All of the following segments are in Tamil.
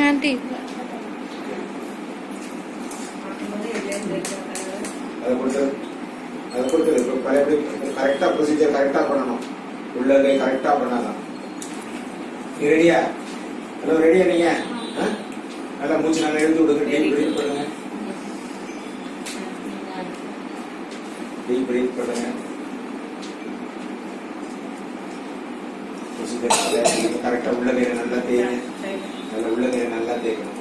ஆண்டி அதை கொடுத்தது கரெக்டா ப்ரொசீஜர் கரெக்டா பண்ணணும். உள்ளதை கரெக்டா பண்ணலாம். நீ ரெடியா? ஹலோ, ரெடியா நீங்க? நல்லா மூச்சு நல்லா எழுந்து விடுங்க. டீப் பிரீத் பண்ணுங்க. டீப் பிரீத் பண்ணுங்க. ப்ரொசீஜர் கரெக்டா உள்ளதை நல்லா தேய்ங்க. நல்லா உள்ளதை நல்லா தேய்க்கணும்.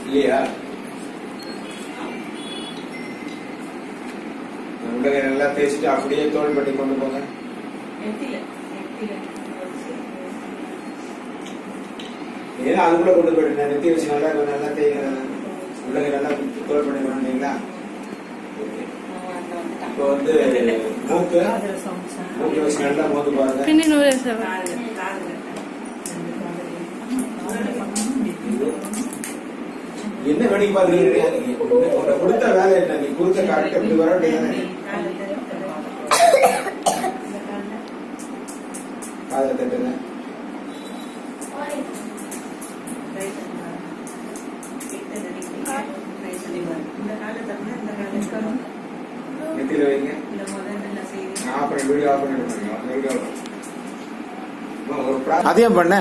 இல்லையா? உள்ளகை நல்லா தேய்ச்சிட்டு அப்படியே தோல் பட்டி கொண்டு போங்க. ஏன்னா அதுக்குள்ள கொண்டு போயிட்டு நெத்தி வச்சு நல்லா நல்லா தேய்ங்க. உள்ளகை நல்லா தோல் பண்ணி பண்ணீங்களா? இப்போ வந்து மூக்கு வச்சு நல்லா மோந்து பாருங்க. என்ன வேடிக்கை பாக்குறீங்க? கொடுத்த வேலை என்ன? நீ கொடுத்த கரெக்ட் எப்படி வர காதல தட்டுங்க. நெத்தியில வைங்க. அப்புறம் வீடியோ ஆஃப் பண்ணிடுங்க. அதையும் பண்ண